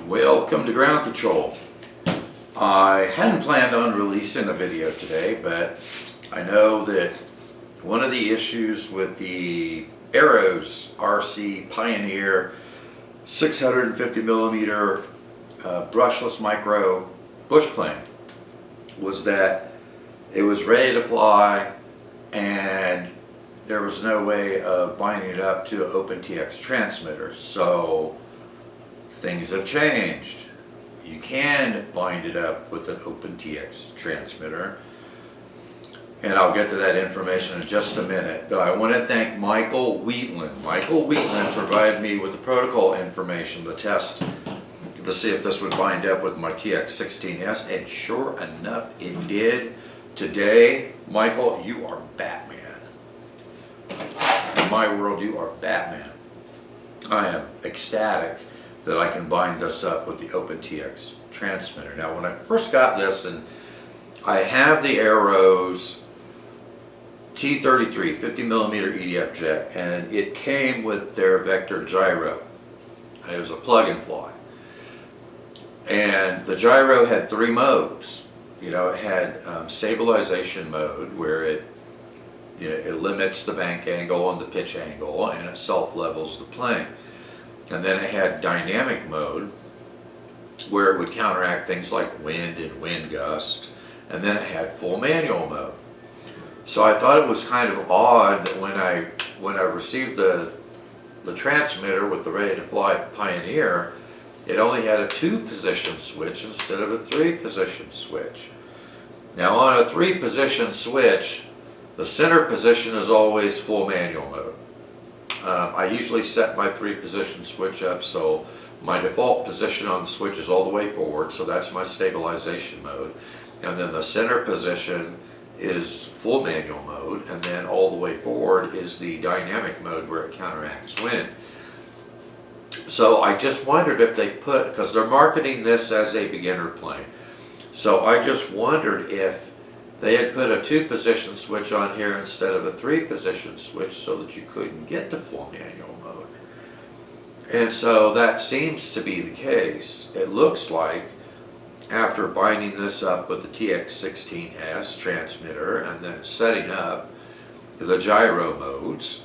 Welcome to Ground Control. I hadn't planned on releasing a video today, but I know that one of the issues with the Arrows RC Pioneer 650mm brushless micro bush plane was that it was ready to fly and there was no way of binding it up to an OpenTX transmitter. So things have changed. You can bind it up with an OpenTX transmitter, and I'll get to that information in just a minute. But I want to thank Michael Wheatland. Michael Wheatland provided me with the protocol information to test to see if this would bind up with my TX16S, and sure enough it did. Today, Michael, you are Batman. In my world, you are Batman. I am ecstatic that I can bind this up with the OpenTX transmitter. Now, when I first got this, and I have the Arrows T33 50mm EDF jet, and it came with their vector gyro. It was a plug and fly, and the gyro had three modes. You know, it had stabilization mode, where it limits the bank angle and the pitch angle, and it self-levels the plane. And then it had dynamic mode, where it would counteract things like wind and wind gust. And then it had full manual mode. So I thought it was kind of odd that when I received the transmitter with the ready to fly Pioneer, it only had a 2-position switch instead of a 3-position switch. Now, on a 3-position switch, the center position is always full manual mode. I usually set my 3-position switch up so my default position on the switch is all the way forward, so that's my stabilization mode. And then the center position is full manual mode, and then all the way forward is the dynamic mode where it counteracts wind. So I just wondered if they put, because they're marketing this as a beginner plane, so I just wondered if they had put a 2-position switch on here instead of a 3-position switch so that you couldn't get to full manual mode. And so that seems to be the case. It looks like after binding this up with the TX16S transmitter and then setting up the gyro modes,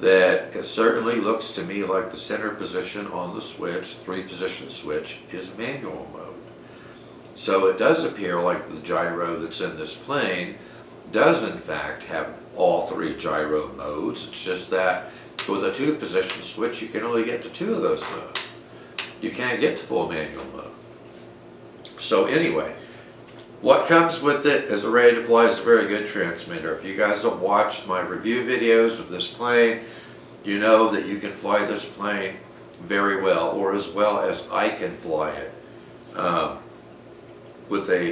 that it certainly looks to me like the center position on the switch, 3-position switch, is manual mode. So it does appear like the gyro that's in this plane does in fact have all 3 gyro modes. It's just that with a 2-position switch you can only get to 2 of those modes. You can't get to full manual mode. So anyway, what comes with it as a ready to fly is a very good transmitter. If you guys have watched my review videos of this plane, you know that you can fly this plane very well, or as well as I can fly it.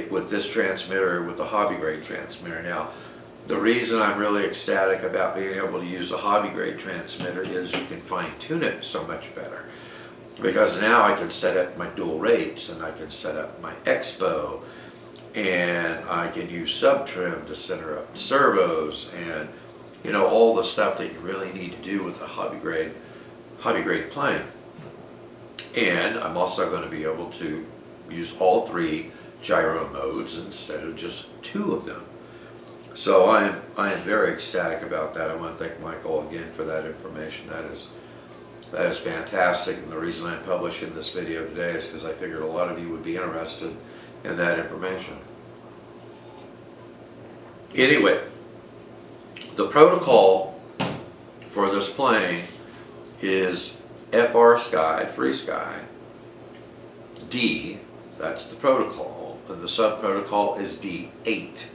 With this transmitter, with the hobby grade transmitter. Now, the reason I'm really ecstatic about being able to use a hobby grade transmitter is you can fine tune it so much better. Because now I can set up my dual rates, and I can set up my expo, and I can use sub trim to center up servos, and all the stuff that you really need to do with a hobby grade plane. And I'm also going to be able to use all 3 gyro modes instead of just 2 of them. So I am very ecstatic about that. I want to thank Michael again for that information. That is fantastic, and the reason I'm publishing this video today is because I figured a lot of you would be interested in that information. Anyway, the protocol for this plane is FR Sky, Free Sky, D, that's the protocol. The sub-protocol is D8.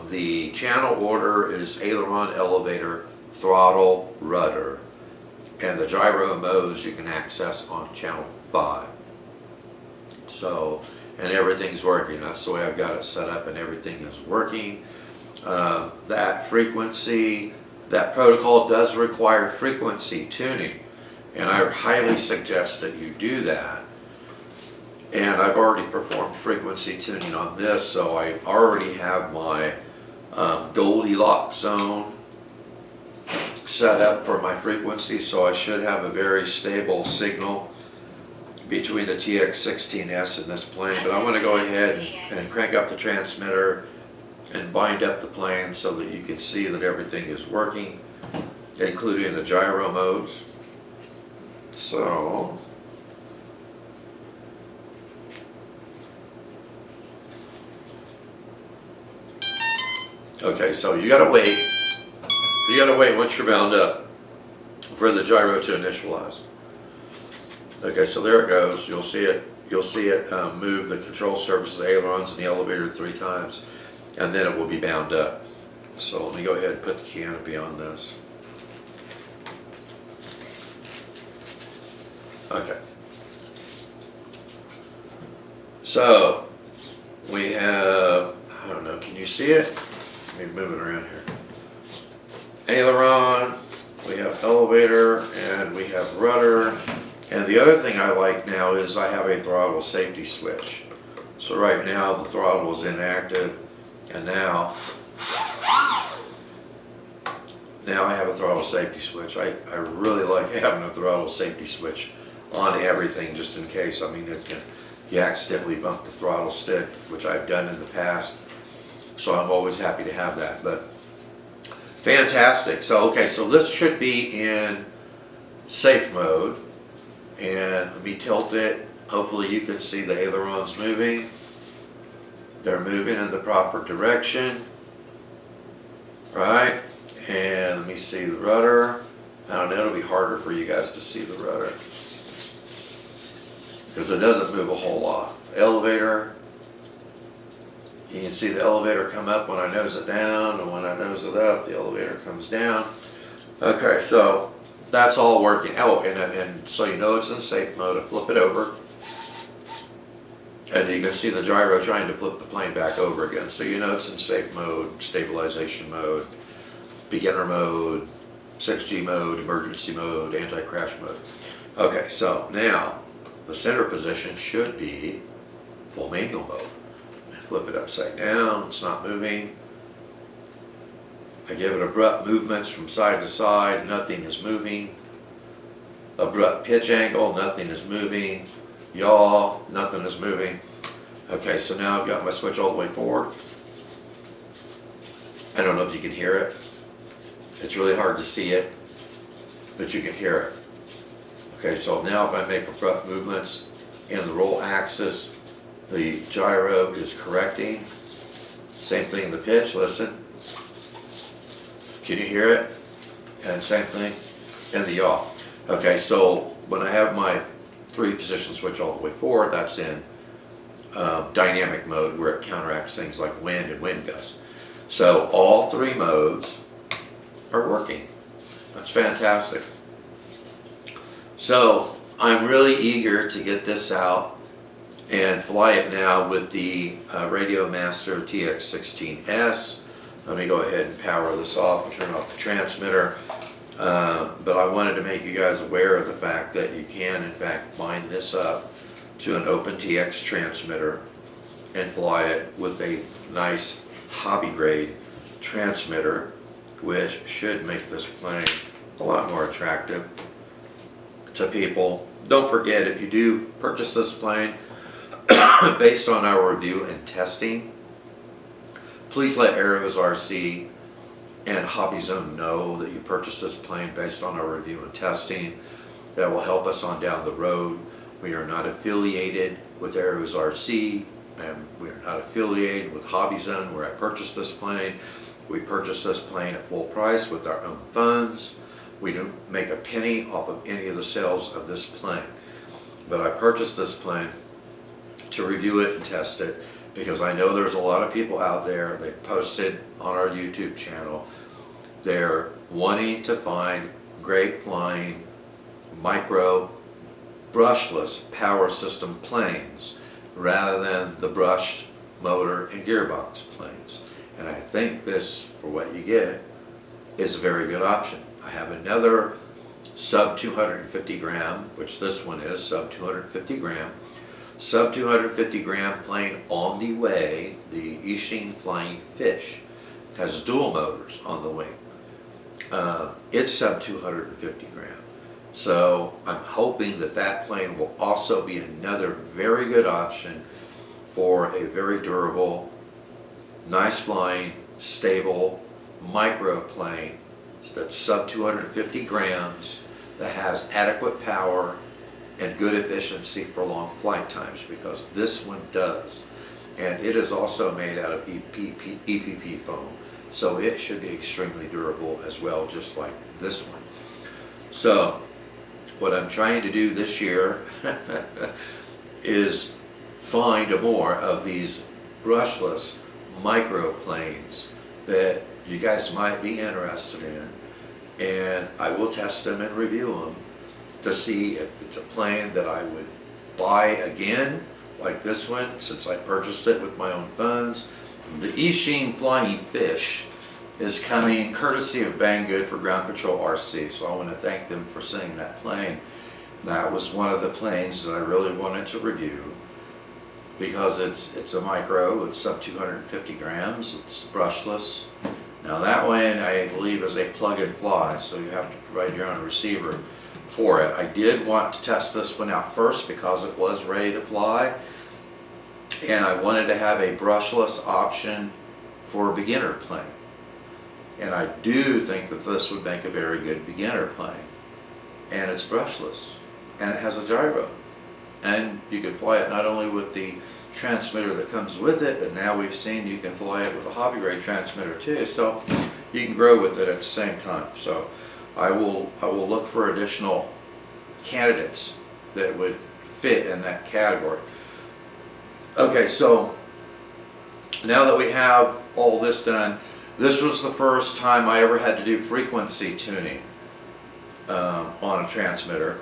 The channel order is aileron, elevator, throttle, rudder. And the gyro modes you can access on channel 5. So, and everything's working. That's the way I've got it set up, and everything is working. That frequency, that protocol does require frequency tuning. And I highly suggest that you do that. And I've already performed frequency tuning on this, so I already have my Goldilocks zone set up for my frequency, so I should have a very stable signal between the TX16S and this plane, but I want to go ahead and crank up the transmitter and bind up the plane so that you can see that everything is working, including the gyro modes. So, okay, so you gotta wait. You gotta wait once you're bound up for the gyro to initialize. Okay, so there it goes. You'll see it. You'll see it move the control surfaces, the ailerons, and the elevator 3 times, and then it will be bound up. So let me go ahead and put the canopy on this. Okay. So we have, I don't know, can you see it? Let me move it around here. Aileron, we have elevator, and we have rudder. And the other thing I like now is I have a throttle safety switch. So right now the throttle is inactive, and now I have a throttle safety switch. I really like having a throttle safety switch on everything, just in case. I mean, you accidentally bump the throttle stick, which I've done in the past. So I'm always happy to have that. But fantastic. So okay, so this should be in safe mode. And let me tilt it. Hopefully you can see the ailerons moving. They're moving in the proper direction. Right? And let me see the rudder. I don't know, it'll be harder for you guys to see the rudder, because it doesn't move a whole lot. Elevator. You can see the elevator come up when I nose it down, and when I nose it up, the elevator comes down. Okay, so that's all working. Oh, and so you know it's in safe mode. I flip it over, and you can see the gyro trying to flip the plane back over again. So you know it's in safe mode, stabilization mode, beginner mode, 6G mode, emergency mode, anti-crash mode. Okay, so now the center position should be full manual mode. Flip it upside down, it's not moving. I give it abrupt movements from side to side, nothing is moving. Abrupt pitch angle, nothing is moving. Yaw, nothing is moving. Okay, so now I've got my switch all the way forward. I don't know if you can hear it. It's really hard to see it, but you can hear it. Okay, so now if I make abrupt movements in the roll axis, the gyro is correcting. Same thing in the pitch, listen. Can you hear it? And same thing in the yaw. Okay, so when I have my 3-position switch all the way forward, that's in dynamic mode, where it counteracts things like wind and wind gusts. So all 3 modes are working. That's fantastic. So I'm really eager to get this out and fly it now with the Radio Master TX16S. Let me go ahead and power this off and turn off the transmitter. But I wanted to make you guys aware of the fact that you can, in fact, bind this up to an OpenTX transmitter and fly it with a nice hobby-grade transmitter, which should make this plane a lot more attractive to people. Don't forget, if you do purchase this plane based on our review and testing, please let Aeros RC and Hobby Zone know that you purchased this plane based on our review and testing. That will help us on down the road. We are not affiliated with Aeros RC, and we are not affiliated with Hobby Zone, where I purchased this plane. We purchased this plane at full price with our own funds. We don't make a penny off of any of the sales of this plane. But I purchased this plane to review it and test it, because I know there's a lot of people out there, they posted on our YouTube channel, they're wanting to find great flying micro brushless power system planes rather than the brushed motor and gearbox planes. And I think this, for what you get, is a very good option. I have another sub 250 gram, which this one is, sub 250 gram. Sub 250 gram plane on the way, the Ishin Flying Fish. Has dual motors on the wing. It's sub 250 gram. So I'm hoping that that plane will also be another very good option for a very durable, nice flying, stable microplane that's sub 250 grams, that has adequate power and good efficiency for long flight times, because this one does. And it is also made out of EPP foam, so it should be extremely durable as well, just like this one. So what I'm trying to do this year is find more of these brushless microplanes that you guys might be interested in, and I will test them and review them to see if it's a plane that I would buy again, like this one, since I purchased it with my own funds. The Eachine Flying Fish is coming courtesy of Banggood for Ground Control RC, so I want to thank them for sending that plane. That was one of the planes that I really wanted to review, because it's a micro, it's sub 250 grams, it's brushless. Now that one I believe is a plug and fly, so you have to provide your own receiver for it. I did want to test this one out first because it was ready to fly, and I wanted to have a brushless option for a beginner plane. And I do think that this would make a very good beginner plane. And it's brushless, and it has a gyro. And you can fly it not only with the transmitter that comes with it, but now we've seen you can fly it with a hobby grade transmitter too, so you can grow with it at the same time. So I will look for additional candidates that would fit in that category. Okay, so now that we have all this done, this was the first time I ever had to do frequency tuning on a transmitter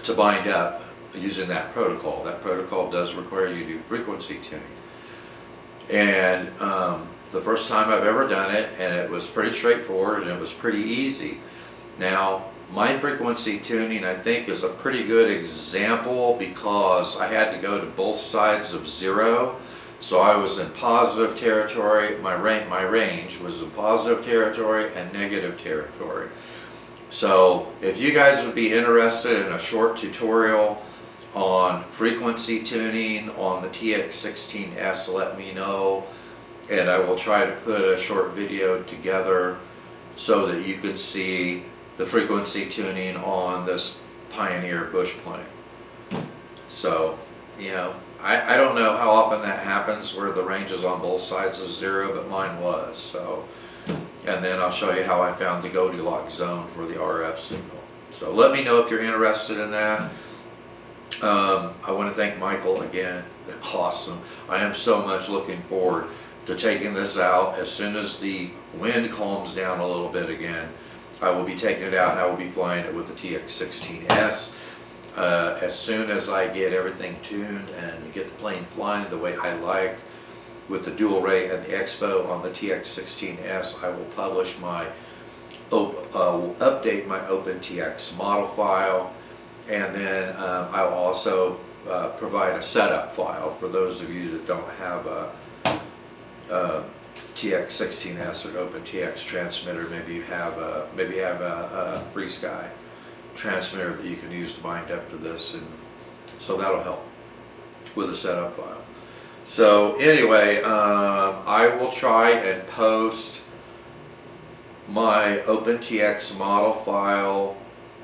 to bind up using that protocol. That protocol does require you to do frequency tuning. And the first time I've ever done it, and it was pretty straightforward and it was pretty easy. Now, my frequency tuning, I think, is a pretty good example because I had to go to both sides of zero. So I was in positive territory, my range was in positive territory and negative territory. So if you guys would be interested in a short tutorial on frequency tuning on the TX16S, let me know, and I will try to put a short video together so that you can see the frequency tuning on this Pioneer bush plane. So, you know, I don't know how often that happens where the range is on both sides of zero, but mine was. So, and then I'll show you how I found the Goldilocks zone for the RF signal. So let me know if you're interested in that. I want to thank Michael again. Awesome. I am so much looking forward to taking this out. As soon as the wind calms down a little bit again, I will be taking it out and I will be flying it with the TX16S. As soon as I get everything tuned and get the plane flying the way I like, with the dual rate and the expo on the TX16S, I will publish my, will update my OpenTX model file, and then I will also provide a setup file for those of you that don't have a TX16S or OpenTX transmitter. Maybe you have a Free Sky transmitter that you can use to bind up to this, and so that'll help with a setup file. So anyway, I will try and post my OpenTX model file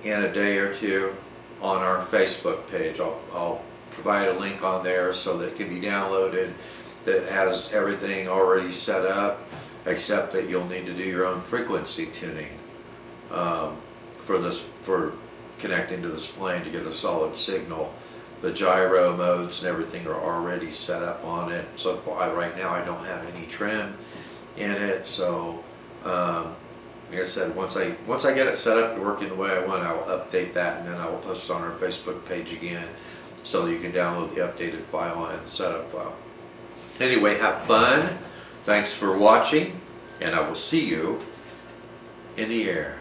in a day or two on our Facebook page. I'll provide a link on there so that it can be downloaded, that has everything already set up, except that you'll need to do your own frequency tuning for connecting to this plane to get a solid signal. The gyro modes and everything are already set up on it. So far, right now I don't have any trim in it. So like I said, once I get it set up and working the way I want, I will update that, and then I will post it on our Facebook page again so that you can download the updated file and the setup file. Anyway, have fun. Thanks for watching, and I will see you in the air.